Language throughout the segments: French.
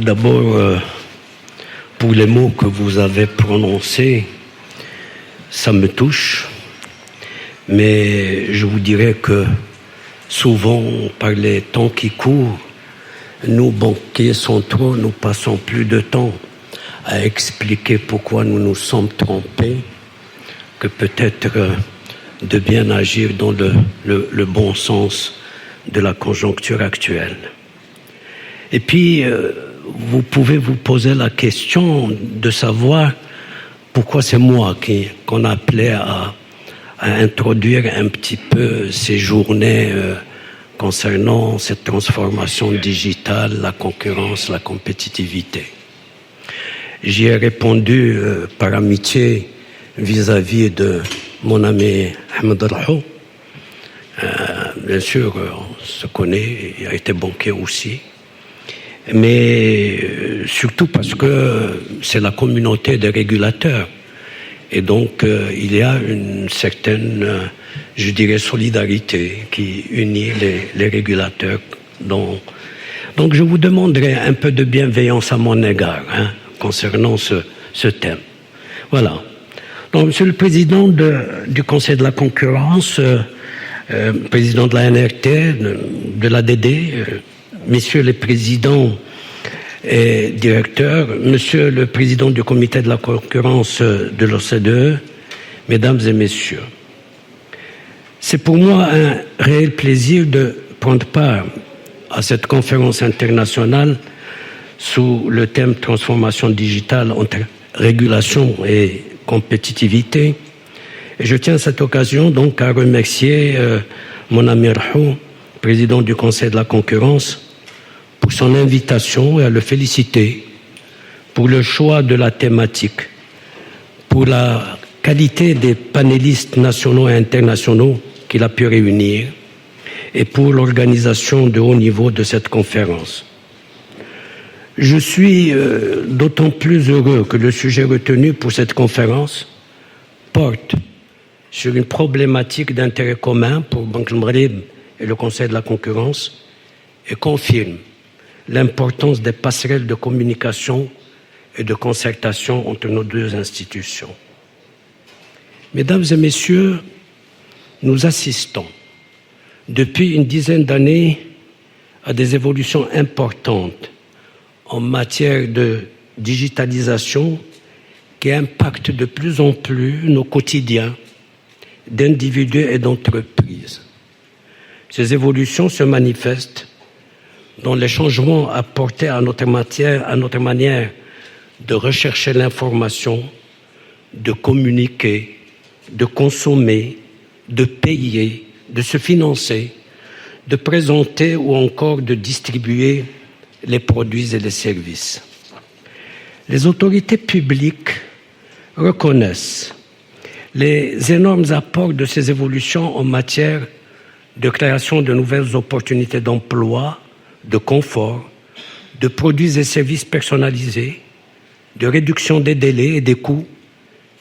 D'abord, pour les mots que vous avez prononcés, ça me touche, mais je vous dirais que souvent, par les temps qui courent, nous, banquiers centraux, nous passons plus de temps à expliquer pourquoi nous nous sommes trompés que peut-être de bien agir dans le bon sens de la conjoncture actuelle. Et puis, vous pouvez vous poser la question de savoir pourquoi c'est moi qu'on appelait à introduire un petit peu ces journées concernant cette transformation digitale, la concurrence, la compétitivité. J'y ai répondu par amitié vis-à-vis de mon ami Ahmed Rahou. Bien sûr, on se connaît, il a été banquier aussi. Mais surtout parce que c'est la communauté des régulateurs. Et donc, il y a une certaine, je dirais, solidarité qui unit les régulateurs. Donc, je vous demanderai un peu de bienveillance à mon égard concernant ce thème. Voilà. Donc, Monsieur le Président du Conseil de la concurrence, Président de la NRT, de l'ADD, Messieurs les Présidents et Directeurs, Monsieur le Président du Comité de la concurrence de l'OCDE, Mesdames et Messieurs, c'est pour moi un réel plaisir de prendre part à cette conférence internationale sous le thème transformation digitale entre régulation et compétitivité. Et je tiens cette occasion donc à remercier mon ami Rahou, président du Conseil de la concurrence, pour son invitation et à le féliciter pour le choix de la thématique, pour la qualité des panélistes nationaux et internationaux qu'il a pu réunir et pour l'organisation de haut niveau de cette conférence. Je suis d'autant plus heureux que le sujet retenu pour cette conférence porte sur une problématique d'intérêt commun pour Banque Maghreb et le Conseil de la concurrence et confirme l'importance des passerelles de communication et de concertation entre nos deux institutions. Mesdames et Messieurs, nous assistons depuis une dizaine d'années à des évolutions importantes en matière de digitalisation qui impactent de plus en plus nos quotidiens d'individus et d'entreprises. Ces évolutions se manifestent dans les changements apportés à notre manière de rechercher l'information, de communiquer, de consommer, de payer, de se financer, de présenter ou encore de distribuer les produits et les services. Les autorités publiques reconnaissent les énormes apports de ces évolutions en matière de création de nouvelles opportunités d'emploi, de confort, de produits et services personnalisés, de réduction des délais et des coûts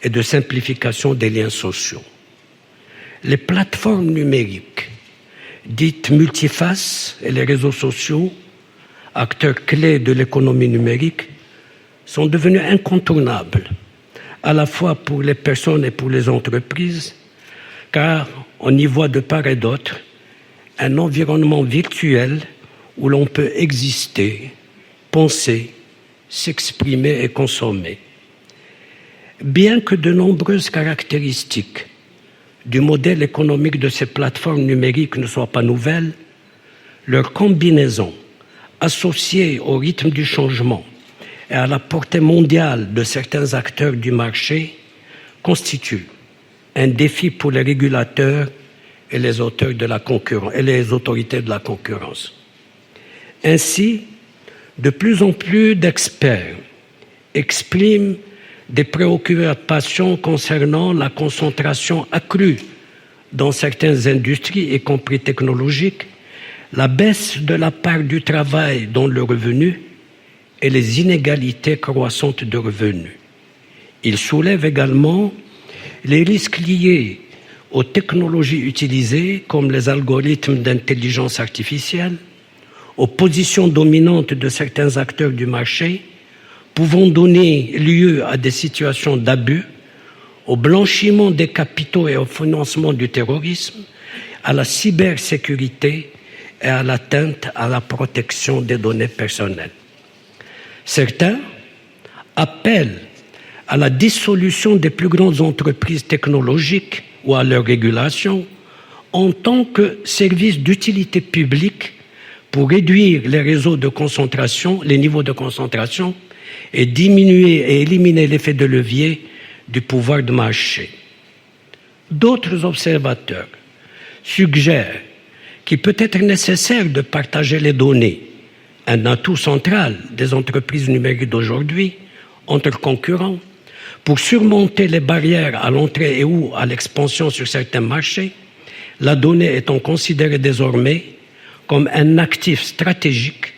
et de simplification des liens sociaux. Les plateformes numériques, dites multifaces, et les réseaux sociaux, acteurs clés de l'économie numérique, sont devenus incontournables, à la fois pour les personnes et pour les entreprises, car on y voit de part et d'autre un environnement virtuel où l'on peut exister, penser, s'exprimer et consommer. Bien que de nombreuses caractéristiques du modèle économique de ces plateformes numériques ne soient pas nouvelles, leur combinaison, associée au rythme du changement et à la portée mondiale de certains acteurs du marché, constitue un défi pour les régulateurs et les auteurs de la concurrence et les autorités de la concurrence. Ainsi, de plus en plus d'experts expriment des préoccupations concernant la concentration accrue dans certaines industries, y compris technologiques, la baisse de la part du travail dans le revenu et les inégalités croissantes de revenus. Ils soulèvent également les risques liés aux technologies utilisées comme les algorithmes d'intelligence artificielle aux positions dominantes de certains acteurs du marché, pouvant donner lieu à des situations d'abus, au blanchiment des capitaux et au financement du terrorisme, à la cybersécurité et à l'atteinte à la protection des données personnelles. Certains appellent à la dissolution des plus grandes entreprises technologiques ou à leur régulation en tant que service d'utilité publique pour réduire les réseaux de concentration, les niveaux de concentration et diminuer et éliminer l'effet de levier du pouvoir de marché. D'autres observateurs suggèrent qu'il peut être nécessaire de partager les données, un atout central des entreprises numériques d'aujourd'hui, entre concurrents, pour surmonter les barrières à l'entrée et ou à l'expansion sur certains marchés, la donnée étant considérée désormais comme un actif stratégique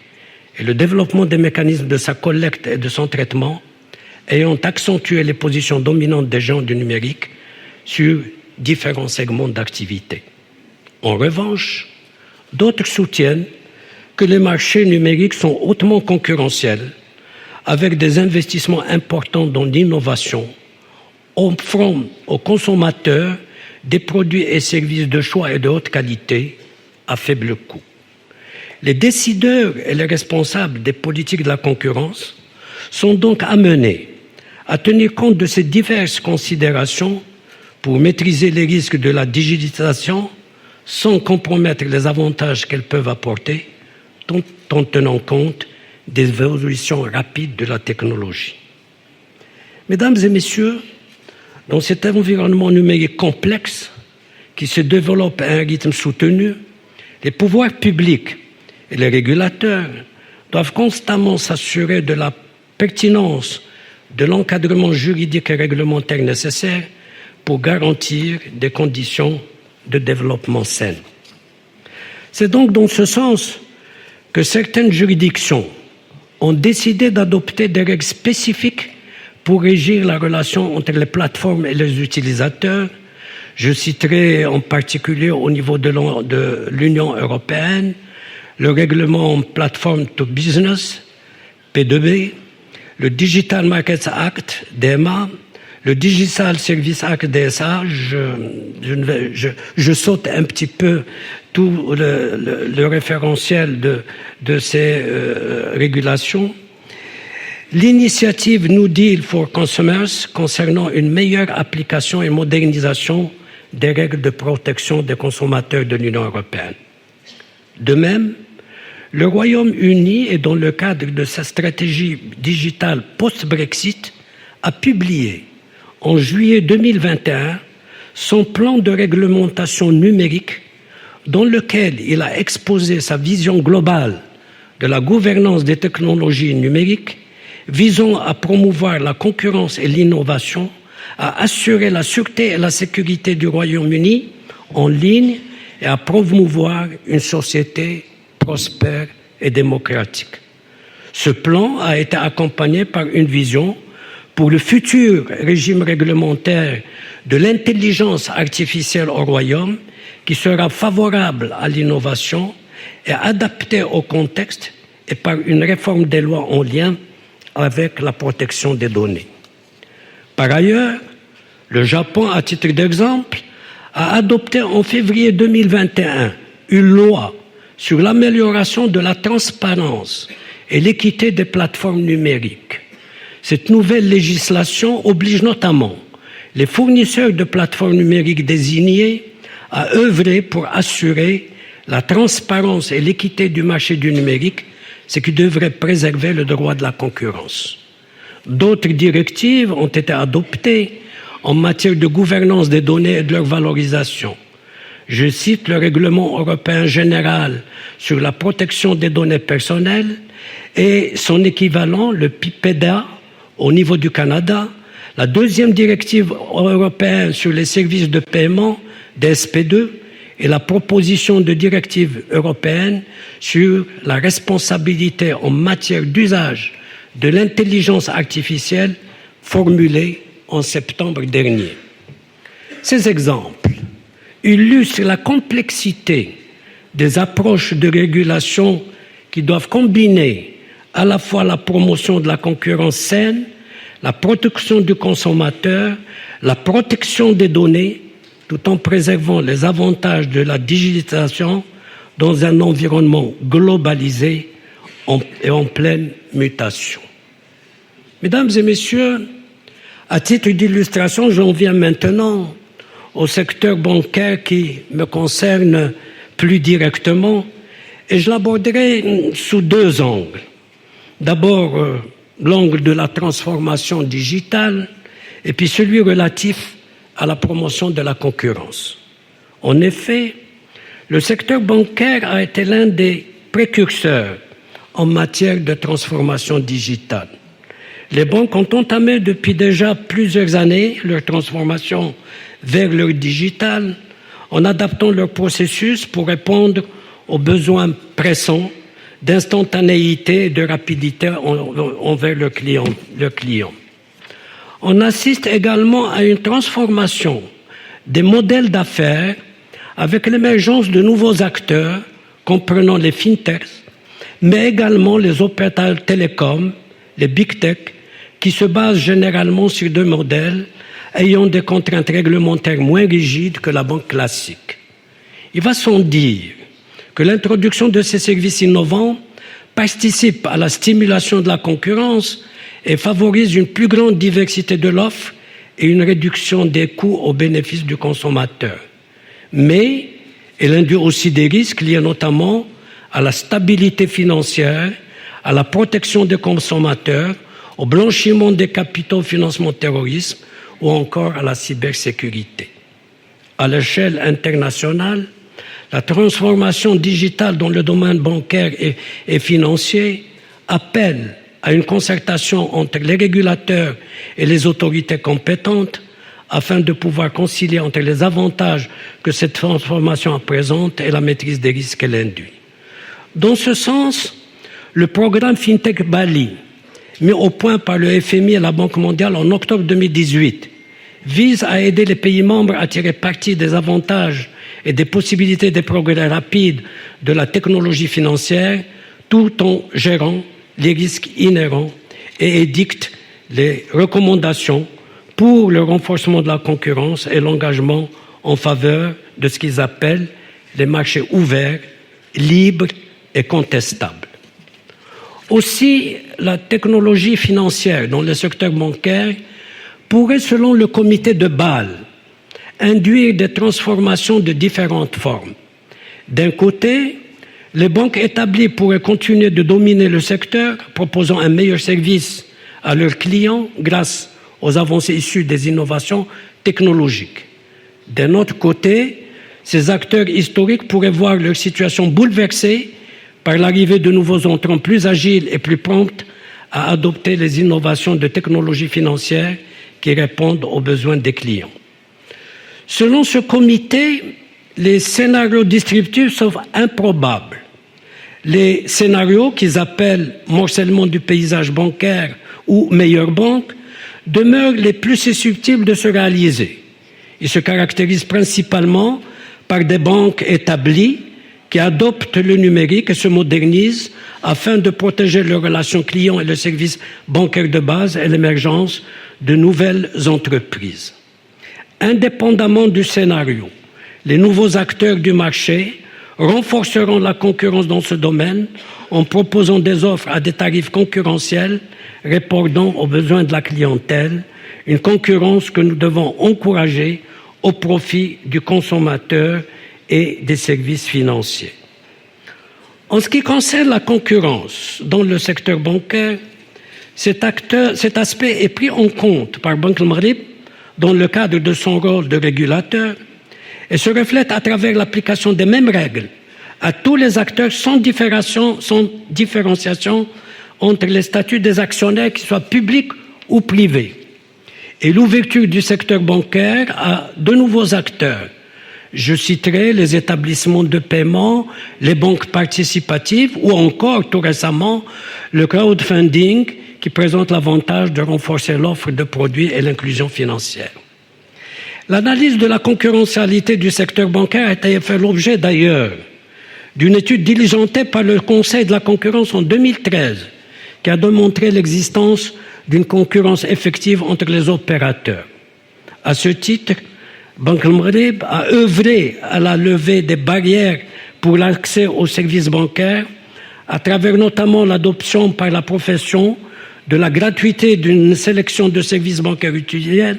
et le développement des mécanismes de sa collecte et de son traitement ayant accentué les positions dominantes des géants du numérique sur différents segments d'activité. En revanche, d'autres soutiennent que les marchés numériques sont hautement concurrentiels, avec des investissements importants dans l'innovation, offrant aux consommateurs des produits et services de choix et de haute qualité à faible coût. Les décideurs et les responsables des politiques de la concurrence sont donc amenés à tenir compte de ces diverses considérations pour maîtriser les risques de la digitalisation sans compromettre les avantages qu'elles peuvent apporter, tout en tenant compte des évolutions rapides de la technologie. Mesdames et messieurs, dans cet environnement numérique complexe qui se développe à un rythme soutenu, les pouvoirs publics et les régulateurs doivent constamment s'assurer de la pertinence de l'encadrement juridique et réglementaire nécessaire pour garantir des conditions de développement saines. C'est donc dans ce sens que certaines juridictions ont décidé d'adopter des règles spécifiques pour régir la relation entre les plateformes et les utilisateurs. Je citerai en particulier au niveau de l'Union européenne le règlement Platform to Business, P2B, le Digital Markets Act, DMA, le Digital Service Act, DSA. Je saute un petit peu tout le référentiel de ces régulations. L'initiative New Deal for Consumers concernant une meilleure application et modernisation des règles de protection des consommateurs de l'Union européenne. De même, le Royaume-Uni, et dans le cadre de sa stratégie digitale post-Brexit, a publié en juillet 2021 son plan de réglementation numérique dans lequel il a exposé sa vision globale de la gouvernance des technologies numériques visant à promouvoir la concurrence et l'innovation, à assurer la sûreté et la sécurité du Royaume-Uni en ligne et à promouvoir une société prospère et démocratique. Ce plan a été accompagné par une vision pour le futur régime réglementaire de l'intelligence artificielle au Royaume qui sera favorable à l'innovation et adapté au contexte et par une réforme des lois en lien avec la protection des données. Par ailleurs, le Japon, à titre d'exemple, a adopté en février 2021 une loi sur l'amélioration de la transparence et l'équité des plateformes numériques. Cette nouvelle législation oblige notamment les fournisseurs de plateformes numériques désignés à œuvrer pour assurer la transparence et l'équité du marché du numérique, ce qui devrait préserver le droit de la concurrence. D'autres directives ont été adoptées en matière de gouvernance des données et de leur valorisation. Je cite le règlement européen général sur la protection des données personnelles et son équivalent, le PIPEDA, au niveau du Canada, la deuxième directive européenne sur les services de paiement, DSP2, et la proposition de directive européenne sur la responsabilité en matière d'usage de l'intelligence artificielle formulée en septembre dernier. Ces exemples illustrent la complexité des approches de régulation qui doivent combiner à la fois la promotion de la concurrence saine, la protection du consommateur, la protection des données, tout en préservant les avantages de la digitalisation dans un environnement globalisé et en pleine mutation. Mesdames et messieurs, à titre d'illustration, j'en viens maintenant au secteur bancaire qui me concerne plus directement et je l'aborderai sous deux angles. D'abord, l'angle de la transformation digitale et puis celui relatif à la promotion de la concurrence. En effet, le secteur bancaire a été l'un des précurseurs en matière de transformation digitale. Les banques ont entamé depuis déjà plusieurs années leur transformation vers le digital en adaptant leur processus pour répondre aux besoins pressants d'instantanéité et de rapidité envers le client. On assiste également à une transformation des modèles d'affaires avec l'émergence de nouveaux acteurs comprenant les fintechs, mais également les opérateurs télécoms, les big tech, qui se basent généralement sur deux modèles ayant des contraintes réglementaires moins rigides que la banque classique. Il va sans dire que l'introduction de ces services innovants participe à la stimulation de la concurrence et favorise une plus grande diversité de l'offre et une réduction des coûts au bénéfice du consommateur. Mais elle induit aussi des risques liés notamment à la stabilité financière, à la protection des consommateurs, au blanchiment des capitaux au financement du terrorisme ou encore à la cybersécurité. À l'échelle internationale, la transformation digitale dans le domaine bancaire et financier appelle à une concertation entre les régulateurs et les autorités compétentes afin de pouvoir concilier entre les avantages que cette transformation présente et la maîtrise des risques qu'elle induit. Dans ce sens, le programme FinTech Bali, mis au point par le FMI et la Banque mondiale en octobre 2018, vise à aider les pays membres à tirer parti des avantages et des possibilités de progrès rapides de la technologie financière tout en gérant les risques inhérents et édicte les recommandations pour le renforcement de la concurrence et l'engagement en faveur de ce qu'ils appellent les marchés ouverts, libres et contestables. Aussi, la technologie financière dans le secteur bancaire pourrait, selon le comité de Bâle, induire des transformations de différentes formes. D'un côté, les banques établies pourraient continuer de dominer le secteur, proposant un meilleur service à leurs clients grâce aux avancées issues des innovations technologiques. D'un autre côté, ces acteurs historiques pourraient voir leur situation bouleversée par l'arrivée de nouveaux entrants plus agiles et plus prompts à adopter les innovations de technologie financière qui répondent aux besoins des clients. Selon ce comité, les scénarios distributifs sont improbables. Les scénarios qu'ils appellent morcellement du paysage bancaire ou meilleure banque demeurent les plus susceptibles de se réaliser. Ils se caractérisent principalement par des banques établies qui adoptent le numérique et se modernisent afin de protéger leurs relations clients et le service bancaire de base et l'émergence de nouvelles entreprises. Indépendamment du scénario, les nouveaux acteurs du marché renforceront la concurrence dans ce domaine en proposant des offres à des tarifs concurrentiels répondant aux besoins de la clientèle, une concurrence que nous devons encourager au profit du consommateur et des services financiers. En ce qui concerne la concurrence dans le secteur bancaire, cet aspect est pris en compte par Banque El Maghrib dans le cadre de son rôle de régulateur et se reflète à travers l'application des mêmes règles à tous les acteurs sans différenciation entre les statuts des actionnaires, qu'ils soient publics ou privés, et l'ouverture du secteur bancaire à de nouveaux acteurs. Je citerai les établissements de paiement, les banques participatives ou encore, tout récemment, le crowdfunding qui présente l'avantage de renforcer l'offre de produits et l'inclusion financière. L'analyse de la concurrentialité du secteur bancaire a été fait l'objet d'ailleurs d'une étude diligentée par le Conseil de la concurrence en 2013 qui a démontré l'existence d'une concurrence effective entre les opérateurs. À ce titre, Banque al-Maghreb a œuvré à la levée des barrières pour l'accès aux services bancaires à travers notamment l'adoption par la profession de la gratuité d'une sélection de services bancaires utilisés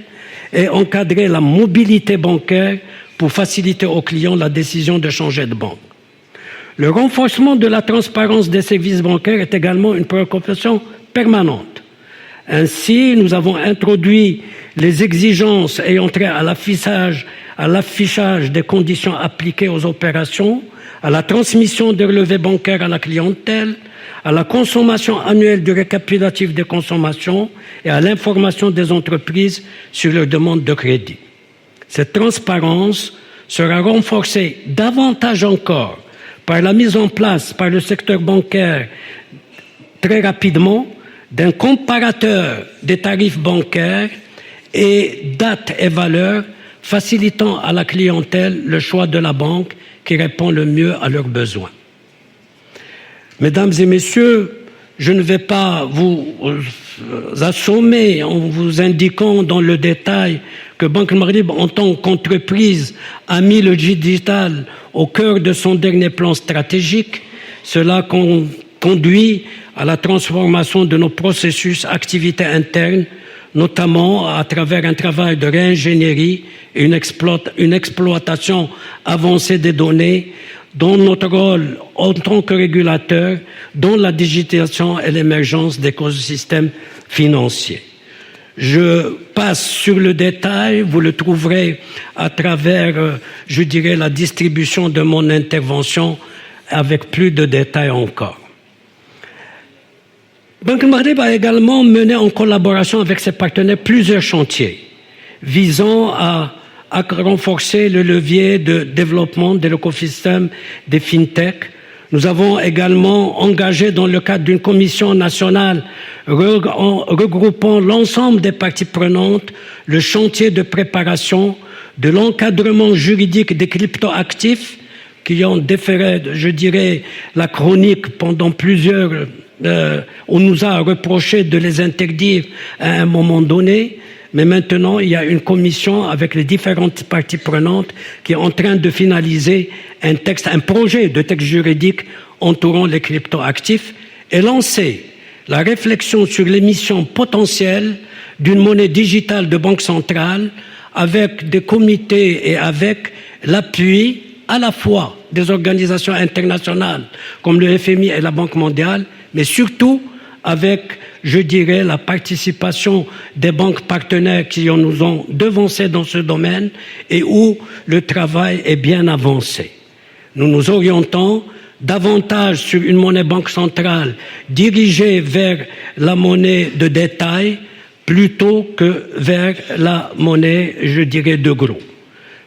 et encadrer la mobilité bancaire pour faciliter aux clients la décision de changer de banque. Le renforcement de la transparence des services bancaires est également une préoccupation permanente. Ainsi, nous avons introduit les exigences ayant trait à l'affichage des conditions appliquées aux opérations, à la transmission des relevés bancaires à la clientèle, à la consommation annuelle du récapitulatif des consommations et à l'information des entreprises sur leurs demandes de crédit. Cette transparence sera renforcée davantage encore par la mise en place par le secteur bancaire très rapidement d'un comparateur des tarifs bancaires et dates et valeurs facilitant à la clientèle le choix de la banque qui répond le mieux à leurs besoins. Mesdames et messieurs, je ne vais pas vous assommer en vous indiquant dans le détail que Banque al-Maghreb, en tant qu'entreprise, a mis le digital au cœur de son dernier plan stratégique. Cela conduit à la transformation de nos processus, activités internes, notamment à travers un travail de réingénierie et une exploitation avancée des données, dont notre rôle en tant que régulateur, dont la digitalisation et l'émergence d'écosystèmes financiers. Je passe sur le détail, vous le trouverez à travers, je dirais, la distribution de mon intervention avec plus de détails encore. Banque al-Maghreb a également mené en collaboration avec ses partenaires plusieurs chantiers visant à renforcer le levier de développement de l'écosystème des fintech. Nous avons également engagé dans le cadre d'une commission nationale regroupant l'ensemble des parties prenantes le chantier de préparation de l'encadrement juridique des cryptoactifs qui ont déféré, je dirais, la chronique pendant plusieurs... on nous a reproché de les interdire à un moment donné. Mais maintenant, il y a une commission avec les différentes parties prenantes qui est en train de finaliser un projet de texte juridique entourant les cryptoactifs et lancer la réflexion sur l'émission potentielle d'une monnaie digitale de banque centrale avec des comités et avec l'appui à la fois des organisations internationales comme le FMI et la Banque mondiale, mais surtout avec, je dirais, la participation des banques partenaires qui nous ont devancés dans ce domaine et où le travail est bien avancé. Nous nous orientons davantage sur une monnaie banque centrale dirigée vers la monnaie de détail plutôt que vers la monnaie, je dirais, de gros.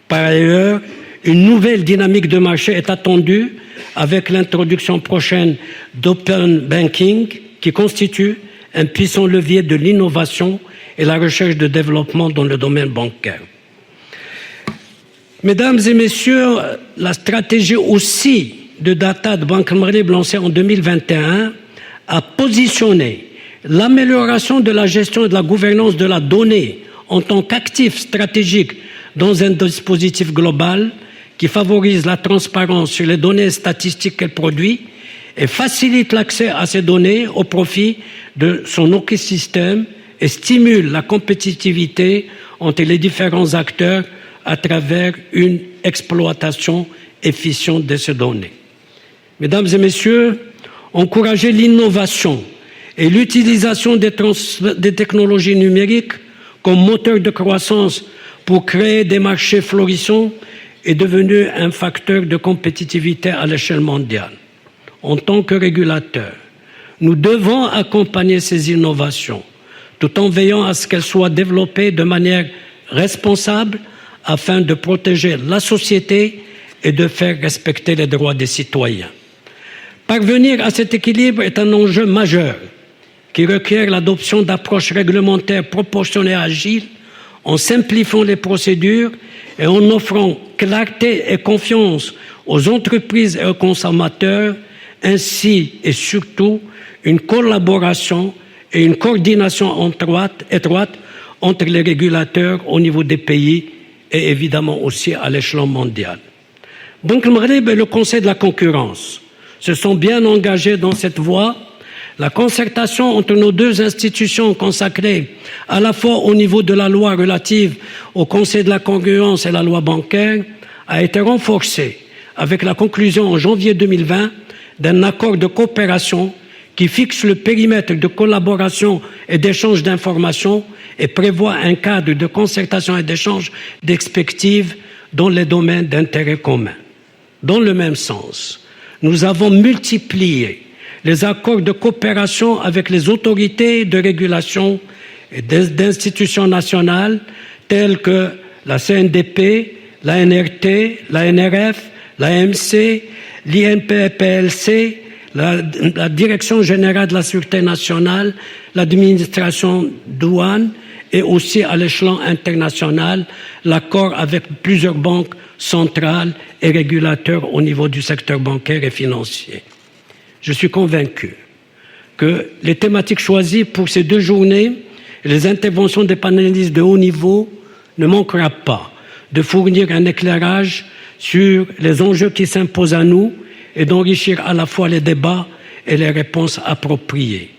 Par ailleurs, une nouvelle dynamique de marché est attendue avec l'introduction prochaine d'open banking qui constitue un puissant levier de l'innovation et la recherche de développement dans le domaine bancaire. Mesdames et messieurs, la stratégie aussi de data de Banque al-Maghreb lancée en 2021 a positionné l'amélioration de la gestion et de la gouvernance de la donnée en tant qu'actif stratégique dans un dispositif global qui favorise la transparence sur les données statistiques qu'elle produit et facilite l'accès à ces données au profit de son écosystème et stimule la compétitivité entre les différents acteurs à travers une exploitation efficiente de ces données. Mesdames et messieurs, encourager l'innovation et l'utilisation des technologies numériques comme moteur de croissance pour créer des marchés florissants est devenu un facteur de compétitivité à l'échelle mondiale. En tant que régulateur, nous devons accompagner ces innovations tout en veillant à ce qu'elles soient développées de manière responsable afin de protéger la société et de faire respecter les droits des citoyens. Parvenir à cet équilibre est un enjeu majeur qui requiert l'adoption d'approches réglementaires proportionnées et agiles en simplifiant les procédures et en offrant clarté et confiance aux entreprises et aux consommateurs, ainsi et surtout une collaboration et une coordination étroite entre les régulateurs au niveau des pays et évidemment aussi à l'échelon mondial. Banque Maghreb et le Conseil de la concurrence se sont bien engagés dans cette voie. La concertation entre nos deux institutions consacrées à la fois au niveau de la loi relative au Conseil de la concurrence et la loi bancaire a été renforcée avec la conclusion en janvier 2020 d'un accord de coopération qui fixe le périmètre de collaboration et d'échange d'informations et prévoit un cadre de concertation et d'échange d'expertises dans les domaines d'intérêt commun. Dans le même sens, nous avons multiplié les accords de coopération avec les autorités de régulation et d'institutions nationales telles que la CNDP, la NRT, la NRF, l'AMC, l'INPPLC, la Direction générale de la Sûreté nationale, l'administration douane et aussi à l'échelon international, l'accord avec plusieurs banques centrales et régulateurs au niveau du secteur bancaire et financier. Je suis convaincu que les thématiques choisies pour ces 2 journées et les interventions des panélistes de haut niveau ne manqueront pas de fournir un éclairage sur les enjeux qui s'imposent à nous et d'enrichir à la fois les débats et les réponses appropriées.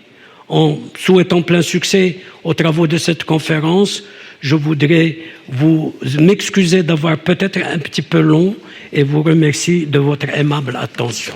En souhaitant plein succès aux travaux de cette conférence, je voudrais m'excuser d'avoir peut-être un petit peu long et vous remercie de votre aimable attention.